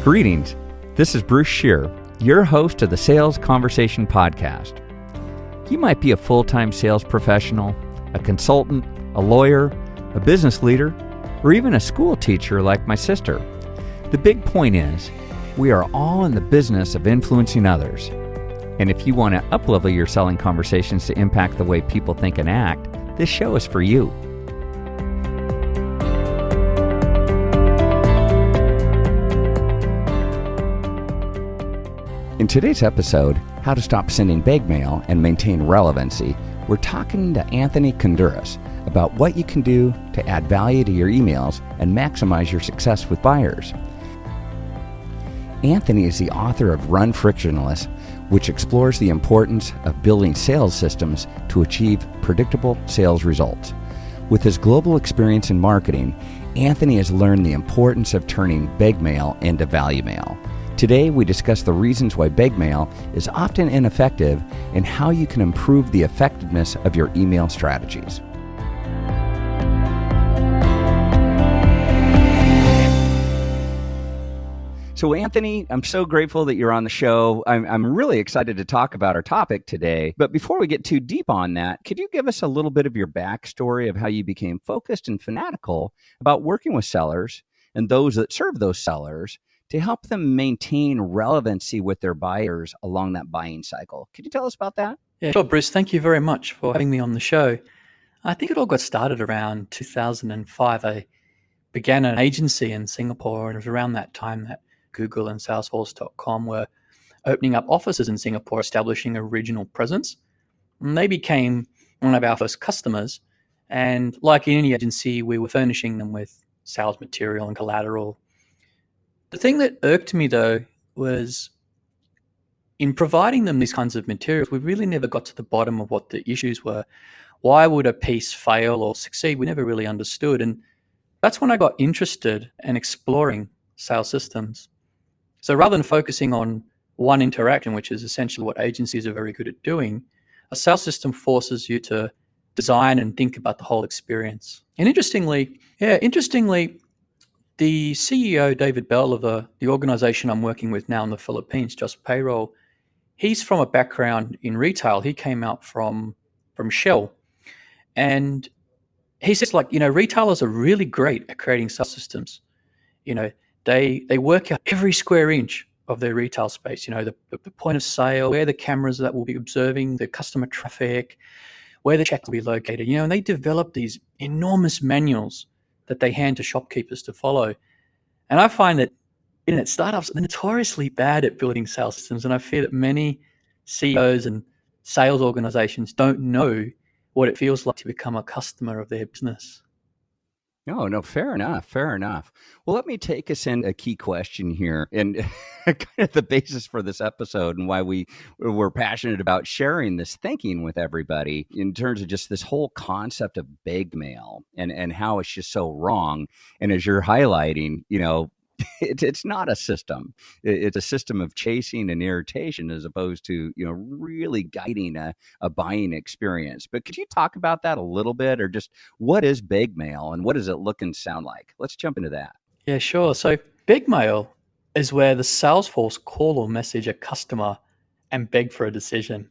Greetings. This is Bruce Shear, your host of the Sales Conversation Podcast. You might be a full-time sales professional, a consultant, a lawyer, a business leader, or even a school teacher like my sister. The big point is, we are all in the business of influencing others. And if you want to up-level your selling conversations to impact the way people think and act, this show is for you. In today's episode, How to Stop Sending Begmail and Maintain Relevancy, we're talking to Anthony Konduras about what you can do to add value to your emails and maximize your success with buyers. Anthony is the author of Run Frictionless, which explores the importance of building sales systems to achieve predictable sales results. With his global experience in marketing, Anthony has learned the importance of turning Begmail into value mail. Today, we discuss the reasons why Begmail is often ineffective and how you can improve the effectiveness of your email strategies. So Anthony, I'm so grateful that you're on the show. I'm really excited to talk about our topic today. But before we get too deep on that, could you give us a little bit of your backstory of how you became focused and fanatical about working with sellers and those that serve those sellers to help them maintain relevancy with their buyers along that buying cycle? Could you tell us about that? Yeah, sure, Bruce. Thank you very much for having me on the show. I think it all got started around 2005. I began an agency in Singapore, and it was around that time that Google and Salesforce.com were opening up offices in Singapore, establishing a regional presence. And they became one of our first customers. And like any agency, we were furnishing them with sales material and collateral. The thing that irked me, though, was in providing them these kinds of materials, we really never got to the bottom of what the issues were. Why would a piece fail or succeed? We never really understood. And that's when I got interested in exploring sales systems. So rather than focusing on one interaction, which is essentially what agencies are very good at doing, a sales system forces you to design and think about the whole experience. And interestingly, the CEO, David Bell, of the organization I'm working with now in the Philippines, Just Payroll, he's from a background in retail. He came out from Shell. And he says, retailers are really great at creating sales systems. They work out every square inch of their retail space, the point of sale, where the cameras that will be observing the customer traffic, where the check will be located, and they develop these enormous manuals that they hand to shopkeepers to follow. And I find that internet startups are notoriously bad at building sales systems, and I fear that many CEOs and sales organizations don't know what it feels like to become a customer of their business. No, fair enough. Well, let me take us in a key question here, and kind of the basis for this episode and why we're passionate about sharing this thinking with everybody in terms of just this whole concept of Begmail and how it's just so wrong. And as you're highlighting, it's not a system. It's a system of chasing and irritation as opposed to, really guiding a buying experience. But could you talk about that a little bit, or just what is Begmail and what does it look and sound like? Let's jump into that. Yeah, sure. So Begmail is where the Salesforce call or message a customer and beg for a decision.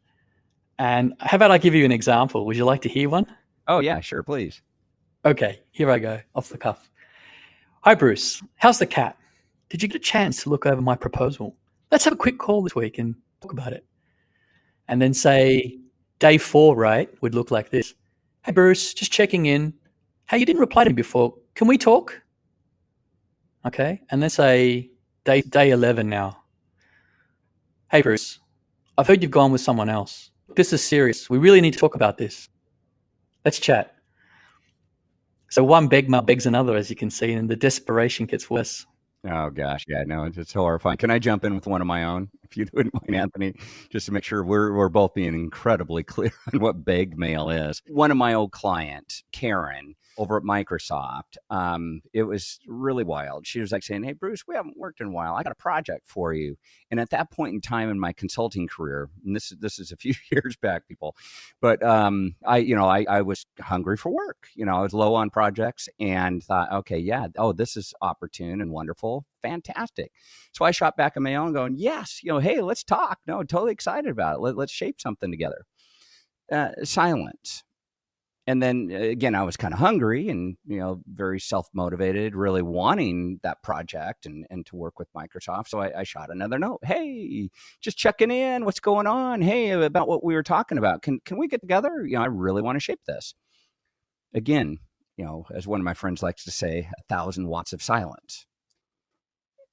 And how about I give you an example? Would you like to hear one? Oh, yeah, sure, please. Okay, here I go, off the cuff. Hi, Bruce. How's the cat? Did you get a chance to look over my proposal? Let's have a quick call this week and talk about it. And then say, day 4, right, would look like this. Hey, Bruce, just checking in. Hey, you didn't reply to me before. Can we talk? Okay. And then say, day 11 now. Hey, Bruce, I've heard you've gone with someone else. This is serious. We really need to talk about this. Let's chat. So one Begmail begs another, as you can see, and the desperation gets worse. Oh, gosh. Yeah, no, it's horrifying. Can I jump in with one of my own, if you wouldn't mind, Anthony, just to make sure we're both being incredibly clear on what Begmail is? One of my old clients, Karen, over at Microsoft. It was really wild. She was like saying, "Hey, Bruce, we haven't worked in a while. I got a project for you." And at that point in time in my consulting career, and this is a few years back, people, but I was hungry for work. I was low on projects and thought, okay, yeah, oh, this is opportune and wonderful, fantastic. So I shot back a mail and going, yes, hey, let's talk. No, totally excited about it. Let's shape something together. Silence. And then again, I was kind of hungry and, very self-motivated, really wanting that project and to work with Microsoft. So I shot another note. Hey, just checking in. What's going on? Hey, about what we were talking about. Can we get together? I really want to shape this. Again, as one of my friends likes to say, 1,000 watts of silence.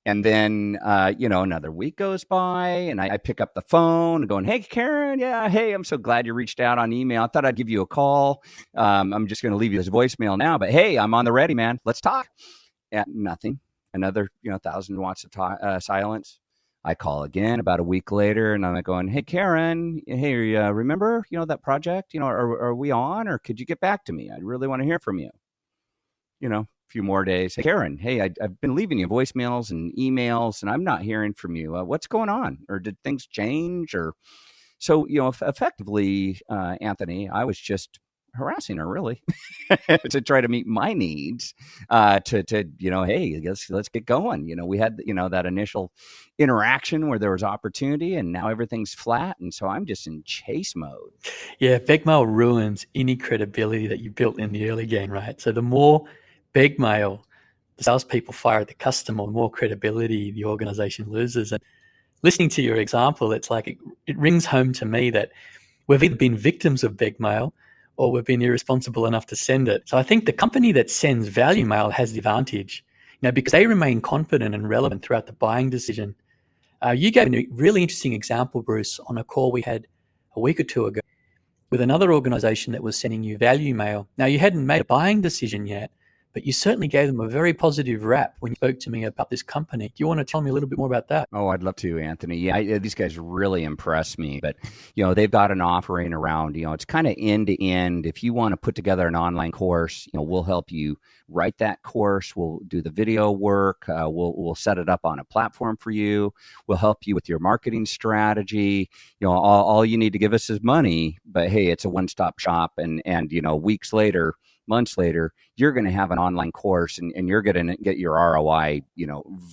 And then, another week goes by and I pick up the phone going, hey, Karen. Yeah. Hey, I'm so glad you reached out on email. I thought I'd give you a call. I'm just going to leave you this voicemail now, but hey, I'm on the ready, man. Let's talk. Yeah, nothing. Another, 1,000 watts of silence. I call again about a week later and I'm like going, hey, Karen, hey, remember, that project, are we on, or could you get back to me? I really want to hear from you. A few more days. Hey, Karen, hey, I've been leaving you voicemails and emails and I'm not hearing from you. What's going on? Or did things change? Or so, effectively, Anthony, I was just harassing her really to try to meet my needs, hey, let's get going. We had, that initial interaction where there was opportunity and now everything's flat. And so I'm just in chase mode. Yeah, begmail ruins any credibility that you built in the early game, right? So the more begmail the salespeople fire at the customer, the more credibility the organization loses. And listening to your example, it's like it rings home to me that we've either been victims of begmail or we've been irresponsible enough to send it. So I think the company that sends value mail has the advantage, because they remain confident and relevant throughout the buying decision. You gave a really interesting example, Bruce, on a call we had a week or two ago with another organization that was sending you value mail. Now, you hadn't made a buying decision yet, but you certainly gave them a very positive rap when you spoke to me about this company. Do you want to tell me a little bit more about that? Oh, I'd love to, Anthony. Yeah, these guys really impress me. But, they've got an offering around, it's kind of end to end. If you want to put together an online course, we'll help you write that course. We'll do the video work. We'll set it up on a platform for you. We'll help you with your marketing strategy. All you need to give us is money. But hey, it's a one-stop shop. And weeks later, months later, you're going to have an online course and you're going to get your ROI,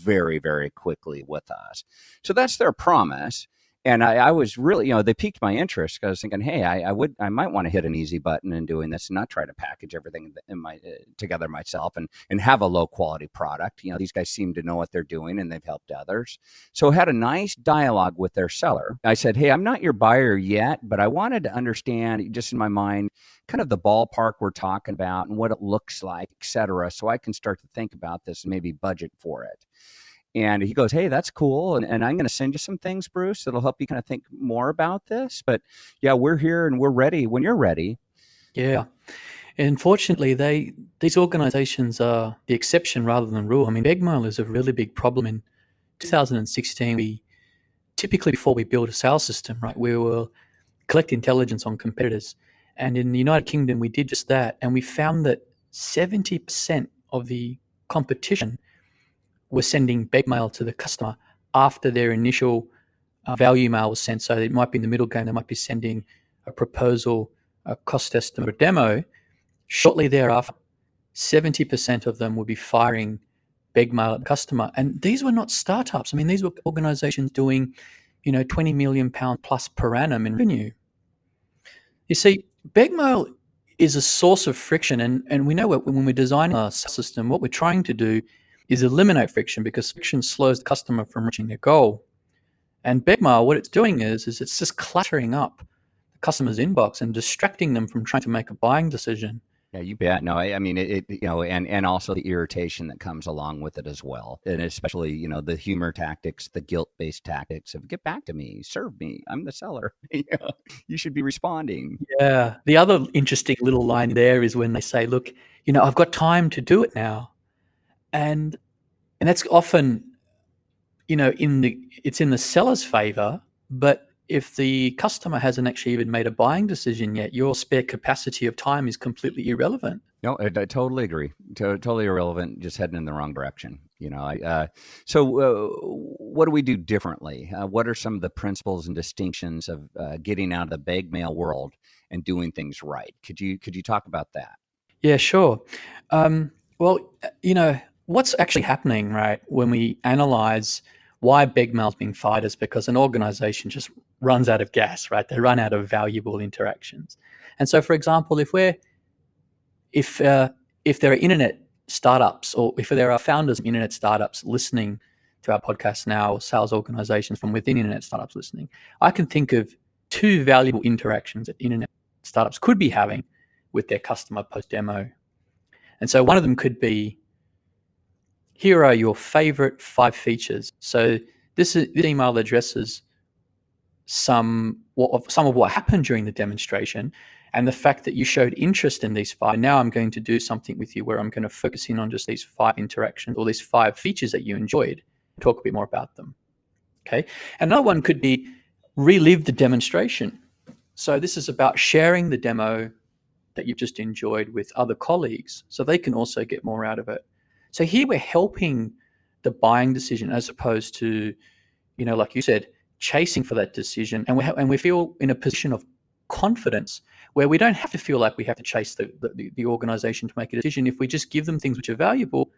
very, very quickly with us. So that's their promise. And I was really, they piqued my interest because I was thinking, hey, I might want to hit an easy button in doing this and not try to package everything together myself and have a low quality product. These guys seem to know what they're doing and they've helped others. So I had a nice dialogue with their seller. I said, hey, I'm not your buyer yet, but I wanted to understand just in my mind kind of the ballpark we're talking about and what it looks like, et cetera, so I can start to think about this and maybe budget for it. And he goes, hey, that's cool. And I'm going to send you some things, Bruce, that'll help you kind of think more about this. But yeah, we're here and we're ready when you're ready. Yeah. Unfortunately, these organizations are the exception rather than rule. I mean, begmail is a really big problem. In 2016, we typically, before we build a sales system, right, we will collect intelligence on competitors. And in the United Kingdom, we did just that. And we found that 70% of the competition were sending begmail to the customer after their initial value mail was sent. So it might be in the middle game, they might be sending a proposal, a cost estimate, a demo. Shortly thereafter, 70% of them would be firing begmail at the customer. And these were not startups. I mean, these were organizations doing, 20 million pound plus per annum in revenue. You see, begmail is a source of friction. And we know when we're designing a system, what we're trying to do is eliminate friction because friction slows the customer from reaching their goal. And begmail, what it's doing is it's just cluttering up the customer's inbox and distracting them from trying to make a buying decision. Yeah, you bet. No, I mean, and also the irritation that comes along with it as well. And especially, the humor tactics, the guilt-based tactics of get back to me, serve me, I'm the seller. You should be responding. Yeah. The other interesting little line there is when they say, look, I've got time to do it now. And that's often, it's in the seller's favor, but if the customer hasn't actually even made a buying decision yet, your spare capacity of time is completely irrelevant. No, I totally agree. Totally irrelevant. Just heading in the wrong direction. What do we do differently? What are some of the principles and distinctions of getting out of the bag mail world and doing things right? Could you talk about that? Yeah, sure. Well, what's actually happening, right, when we analyze why big mail's being fired is because an organization just runs out of gas, right? They run out of valuable interactions. And so, for example, if if there are internet startups, or if there are founders of internet startups listening to our podcast now, or sales organizations from within internet startups listening, I can think of two valuable interactions that internet startups could be having with their customer post demo. And so one of them could be, here are your favorite 5 features. So this email addresses some of what happened during the demonstration, and the fact that you showed interest in these 5. Now I'm going to do something with you where I'm going to focus in on just these 5 interactions, or these 5 features that you enjoyed, talk a bit more about them. Okay. Another one could be, relive the demonstration. So this is about sharing the demo that you've just enjoyed with other colleagues so they can also get more out of it. So here we're helping the buying decision, as opposed to, like you said, chasing for that decision. And we feel in a position of confidence where we don't have to feel like we have to chase the organization to make a decision. If we just give them things which are valuable,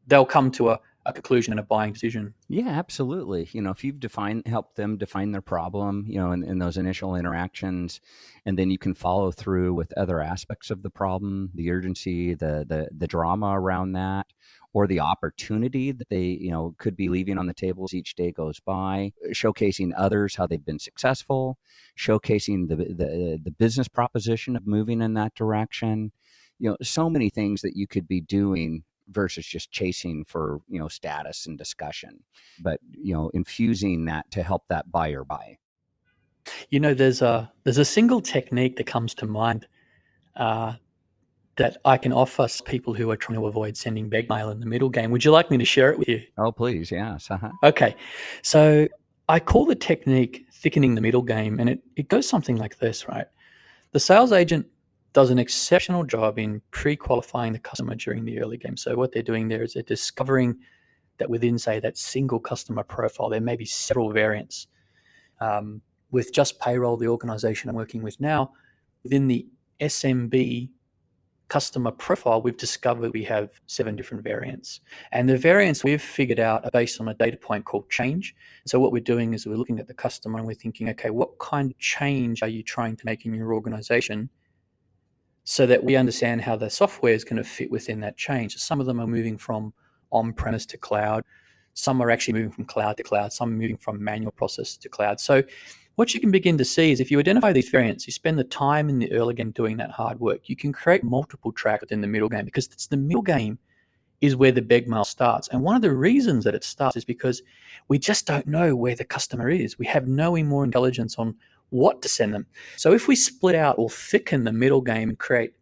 they'll come to a conclusion and a buying decision. Yeah, absolutely. If you've helped them define their problem, in those initial interactions, and then you can follow through with other aspects of the problem, the urgency, the drama around that, or the opportunity that they, could be leaving on the table as each day goes by, showcasing others how they've been successful, showcasing the business proposition of moving in that direction. So many things that you could be doing versus just chasing for, status and discussion, but, infusing that to help that buyer buy. There's a single technique that comes to mind, that I can offer people who are trying to avoid sending beg mail in the middle game. Would you like me to share it with you? Oh, please. Yes. Uh-huh. Okay. So I call the technique thickening the middle game, and it goes something like this, right? The sales agent does an exceptional job in pre-qualifying the customer during the early game. So what they're doing there is they're discovering that within, say, that single customer profile, there may be several variants. With just payroll, the organization I'm working with now, within the SMB customer profile, we've discovered we have 7 different variants. And the variants we've figured out are based on a data point called change. So what we're doing is we're looking at the customer and we're thinking, okay, what kind of change are you trying to make in your organization, so that we understand how the software is going to fit within that change. Some of them are moving from on-premise to cloud. Some are actually moving from cloud to cloud. Some are moving from manual process to cloud. So what you can begin to see is, if you identify these variants, you spend the time in the early game doing that hard work, you can create multiple tracks within the middle game, because it's the middle game is where the beg mail starts. And one of the reasons that it starts is because we just don't know where the customer is. We have no more intelligence on what to send them. So if we split out or thicken the middle game and create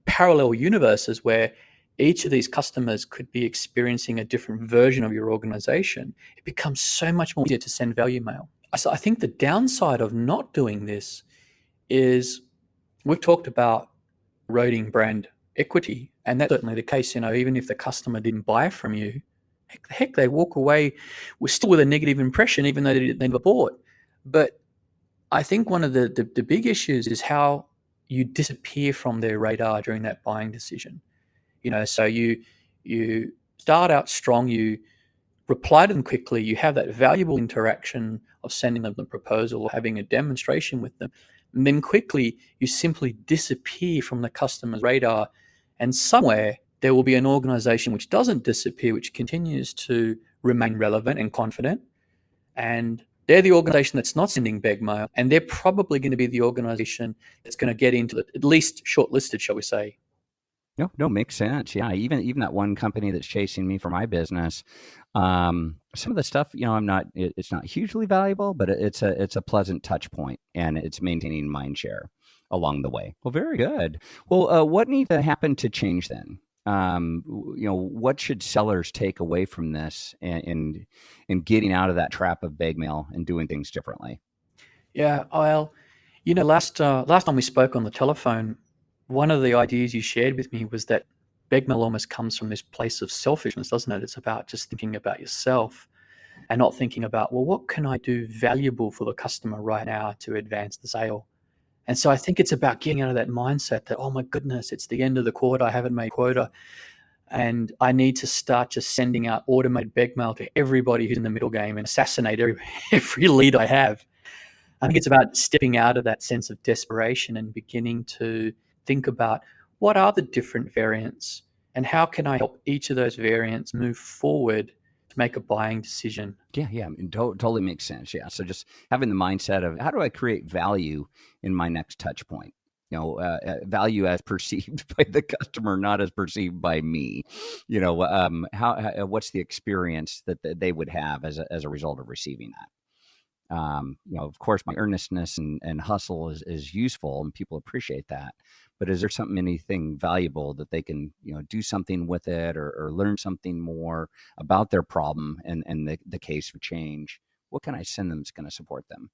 parallel universes where each of these customers could be experiencing a different version of your organization, it becomes so much more easier to send value mail. So I think the downside of not doing this is, we've talked about eroding brand equity, and that's certainly the case. Even if the customer didn't buy from you, heck, they walk away still with a negative impression, even though they never bought. But I think one of the big issues is how you disappear from their radar during that buying decision. So you start out strong, you reply to them quickly, you have that valuable interaction of sending them the proposal or having a demonstration with them, and then quickly you simply disappear from the customer's radar. And somewhere there will be an organization which doesn't disappear, which continues to remain relevant and confident, and they're the organization that's not sending beg mail, and they're probably going to be the organization that's going to get into at least shortlisted, shall we say. No, makes sense. Yeah, even that one company that's chasing me for my business, some of the stuff, it's not hugely valuable, but it's a pleasant touch point, and it's maintaining mind share along the way. Well, very good. Well, what needs to happen to change then? What should sellers take away from this, and getting out of that trap of bag mail and doing things differently? Yeah, well, last time we spoke on the telephone, one of the ideas you shared with me was that begmail almost comes from this place of selfishness, doesn't it? It's about just thinking about yourself and not thinking about, well, what can I do valuable for the customer right now to advance the sale? And so I think it's about getting out of that mindset that, oh my goodness, it's the end of the quarter, I haven't made quota, and I need to start just sending out automated begmail to everybody who's in the middle game and assassinate every lead I have. I think it's about stepping out of that sense of desperation and beginning to think about what are the different variants and how can I help each of those variants move forward to make a buying decision. Yeah, I mean, totally makes sense. Yeah, so just having the mindset of how do I create value in my next touch point? Value as perceived by the customer, not as perceived by me. How what's the experience that they would have as a result of receiving that? Of course, my earnestness and hustle is useful, and people appreciate that. But is there anything valuable that they can, do something with it, or learn something more about their problem and the case for change? What can I send them that's going to support them?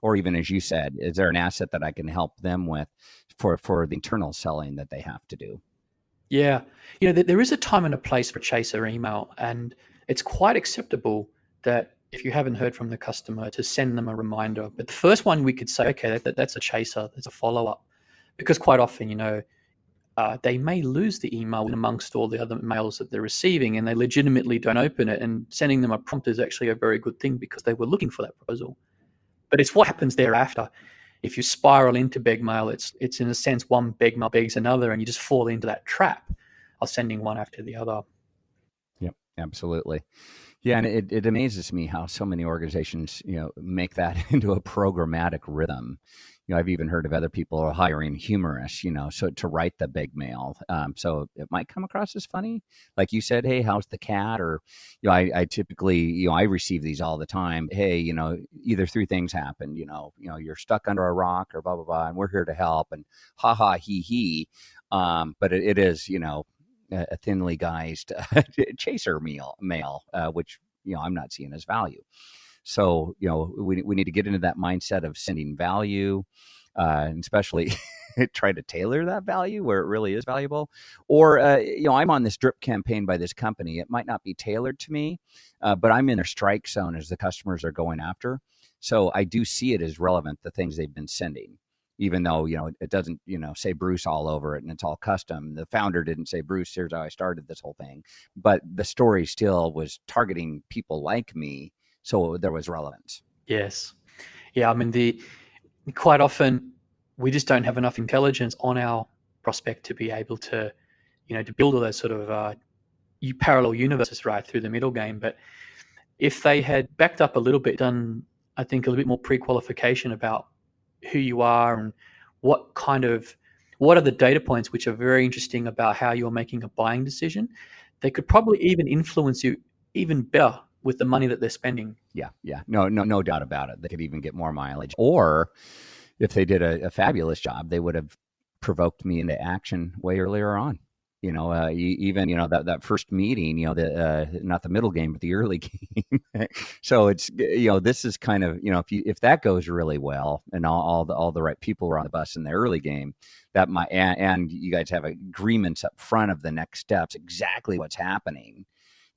Or even, as you said, is there an asset that I can help them with for the internal selling that they have to do? Yeah. There is a time and a place for chaser email, and it's quite acceptable that if you haven't heard from the customer to send them a reminder. But the first one we could say, okay, that's a chaser, that's a follow up. Because quite often, they may lose the email amongst all the other mails that they're receiving and they legitimately don't open it. And sending them a prompt is actually a very good thing because they were looking for that proposal. But it's what happens thereafter. If you spiral into begmail, it's in a sense one begmail begs another, and you just fall into that trap of sending one after the other. Yep, absolutely. Yeah, and it amazes me how so many organizations, make that into a programmatic rhythm. I've even heard of other people hiring humorists, so to write the big mail. So it might come across as funny, like you said, "Hey, how's the cat?" Or, I typically, I receive these all the time. Hey, either three things happen. You're stuck under a rock, or blah blah blah, and we're here to help. And ha ha he he. But it is, a thinly guised chaser mail, which I'm not seeing as value. So we need to get into that mindset of sending value, and especially try to tailor that value where it really is valuable. Or I'm on this drip campaign by this company. It might not be tailored to me, but I'm in their strike zone as the customers are going after. So I do see it as relevant, the things they've been sending, even though it doesn't say Bruce all over it and it's all custom. The founder didn't say, Bruce, here's how I started this whole thing, but the story still was targeting people like me, so there was relevance. Yes. Yeah. I mean, quite often we just don't have enough intelligence on our prospect to be able to build all those sort of parallel universes right through the middle game. But if they had backed up a little bit, done, I think, a little bit more pre-qualification about who you are and what are the data points which are very interesting about how you're making a buying decision, they could probably even influence you even better with the money that they're spending. Yeah. No doubt about it. They could even get more mileage. Or if they did a fabulous job, they would have provoked me into action way earlier on. Even that first meeting, the not the middle game, but the early game. So it's this is kind of if that goes really well and all the right people are on the bus in the early game, that might and you guys have agreements up front of the next steps, exactly what's happening.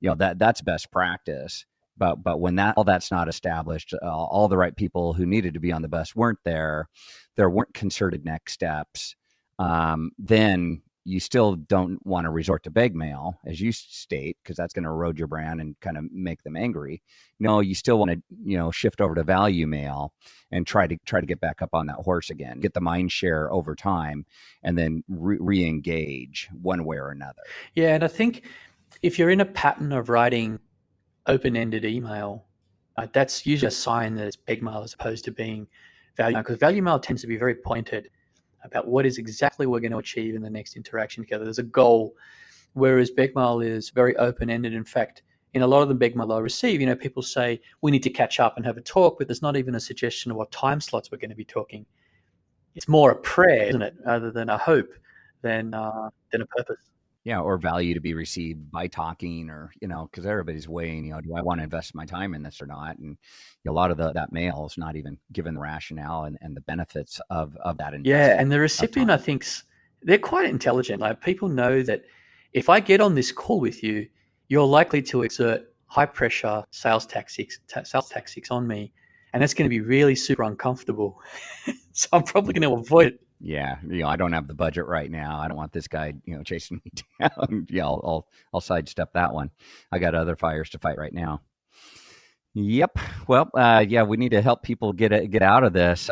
That's best practice. But when all that's not established, all the right people who needed to be on the bus weren't there. There weren't concerted next steps. Then you still don't want to resort to beg mail, as you state, because that's going to erode your brand and kind of make them angry. No, you still want to shift over to value mail and try to get back up on that horse again, get the mind share over time, and then re-engage one way or another. Yeah, and I think if you're in a pattern of writing open-ended email, that's usually a sign that it's big mail as opposed to being value mail, because value mail tends to be very pointed about what is exactly we're going to achieve in the next interaction together. There's a goal, whereas big mail is very open-ended. In fact, in a lot of the big mail I receive, people say we need to catch up and have a talk, but there's not even a suggestion of what time slots we're going to be talking. It's more a prayer, isn't it, rather than a hope than a purpose. Yeah, or value to be received by talking, or because everybody's weighing, do I want to invest my time in this or not? And a lot of that mail is not even given the rationale and the benefits of that Yeah, investment and the of recipient, I time. think, they're quite intelligent. Like people know that if I get on this call with you, you're likely to exert high pressure sales tactics on me, and that's going to be really super uncomfortable. So I'm probably going to avoid it. Yeah, I don't have the budget right now. I don't want this guy, chasing me down. Yeah, I'll sidestep that one. I got other fires to fight right now. Yep. Well, yeah, we need to help people get out of this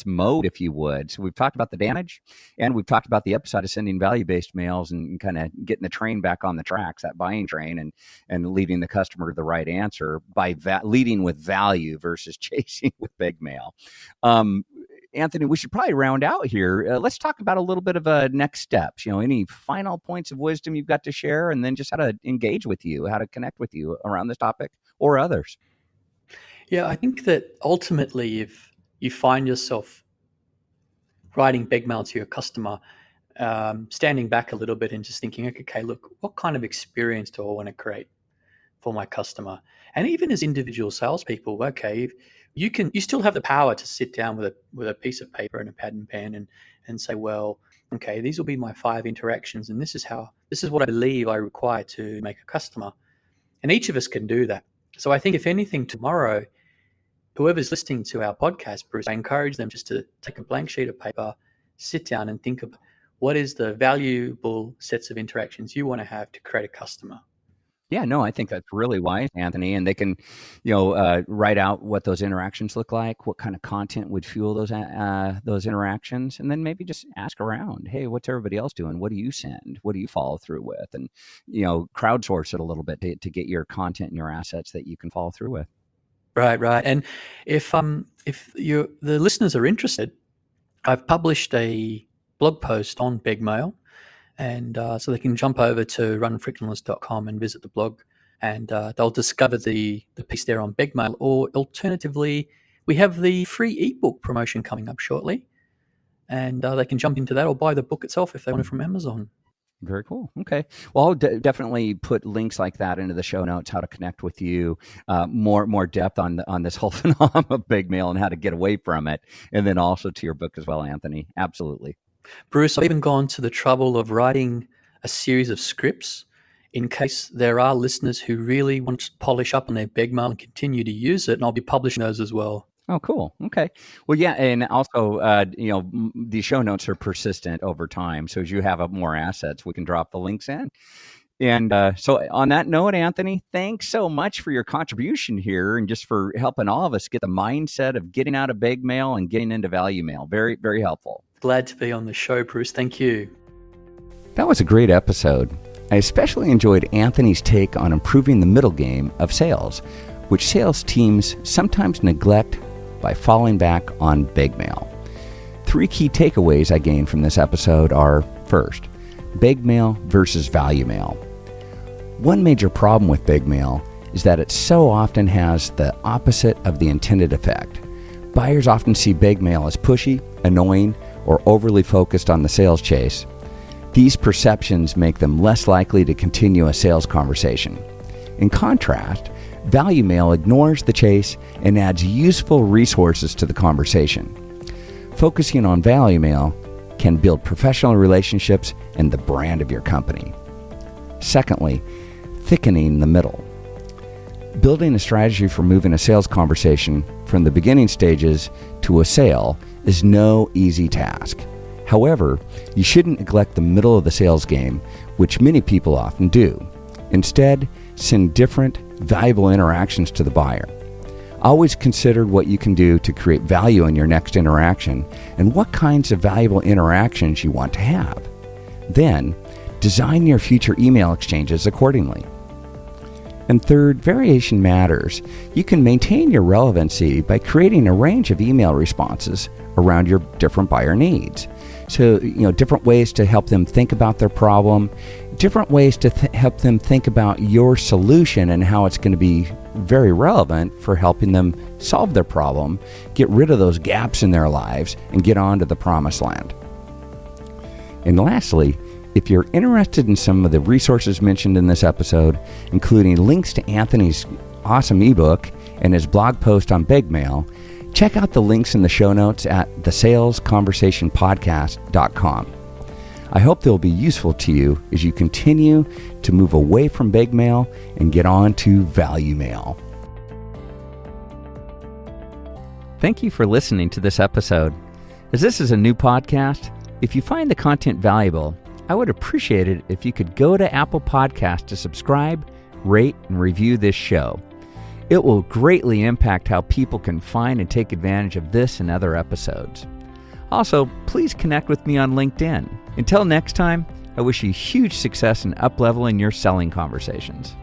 mode, if you would. So we've talked about the damage, and we've talked about the upside of sending value-based mails and kind of getting the train back on the tracks, that buying train, and leading the customer to the right answer by leading with value versus chasing with big mail. Anthony, we should probably round out here. Let's talk about a little bit of next steps. Any final points of wisdom you've got to share, and then just how to engage with you, how to connect with you around this topic or others. Yeah, I think that ultimately, if you find yourself writing big mail to your customer, standing back a little bit and just thinking, okay, look, what kind of experience do I want to create for my customer? And even as individual salespeople, okay, you still have the power to sit down with a piece of paper and a pad and pen and say, well, okay, these will be my 5 interactions, and this is what I believe I require to make a customer. And each of us can do that. So I think if anything, tomorrow, whoever's listening to our podcast, Bruce, I encourage them just to take a blank sheet of paper, sit down and think of what is the valuable sets of interactions you want to have to create a customer. Yeah, no, I think that's really wise, Anthony. And they can, write out what those interactions look like, what kind of content would fuel those interactions, and then maybe just ask around. Hey, what's everybody else doing? What do you send? What do you follow through with? And crowdsource it a little bit to get your content and your assets that you can follow through with. Right. And if the listeners are interested, I've published a blog post on begmail. And so they can jump over to runfrictionless.com and visit the blog, and they'll discover the piece there on begmail. Or alternatively, we have the free ebook promotion coming up shortly, and they can jump into that or buy the book itself if they want it from Amazon. Very cool. Okay. Well, I'll definitely put links like that into the show notes, how to connect with you, more depth on this whole phenomenon of big mail and how to get away from it. And then also to your book as well, Anthony. Absolutely. Bruce, I've even gone to the trouble of writing a series of scripts in case there are listeners who really want to polish up on their begmail and continue to use it, and I'll be publishing those as well. Oh, cool. Okay. Well, yeah, and also, the show notes are persistent over time. So as you have more assets, we can drop the links in. And so on that note, Anthony, thanks so much for your contribution here and just for helping all of us get the mindset of getting out of big mail and getting into value mail. Very, very helpful. Glad to be on the show, Bruce. Thank you. That was a great episode. I especially enjoyed Anthony's take on improving the middle game of sales, which sales teams sometimes neglect by falling back on big mail. 3 key takeaways I gained from this episode are, first, big mail versus value mail. One major problem with big mail is that it so often has the opposite of the intended effect. Buyers often see big mail as pushy, annoying, or overly focused on the sales chase. These perceptions make them less likely to continue a sales conversation. In contrast, value mail ignores the chase and adds useful resources to the conversation. Focusing on value mail can build professional relationships and the brand of your company. Secondly, thickening the middle. Building a strategy for moving a sales conversation from the beginning stages to a sale is no easy task. However, you shouldn't neglect the middle of the sales game, which many people often do. Instead, send different, valuable interactions to the buyer. Always consider what you can do to create value in your next interaction and what kinds of valuable interactions you want to have. Then, design your future email exchanges accordingly. And third, variation matters. You can maintain your relevancy by creating a range of email responses around your different buyer needs. So, different ways to help them think about their problem, different ways to help them think about your solution and how it's going to be very relevant for helping them solve their problem, get rid of those gaps in their lives, and get on to the promised land. And lastly, If you're interested in some of the resources mentioned in this episode, including links to Anthony's awesome ebook and his blog post on begmail, check out the links in the show notes at thesalesconversationpodcast.com. I hope they'll be useful to you as you continue to move away from begmail and get on to value mail. Thank you for listening to this episode. As this is a new podcast, if you find the content valuable, I would appreciate it if you could go to Apple Podcasts to subscribe, rate, and review this show. It will greatly impact how people can find and take advantage of this and other episodes. Also, please connect with me on LinkedIn. Until next time, I wish you huge success in up-leveling your selling conversations.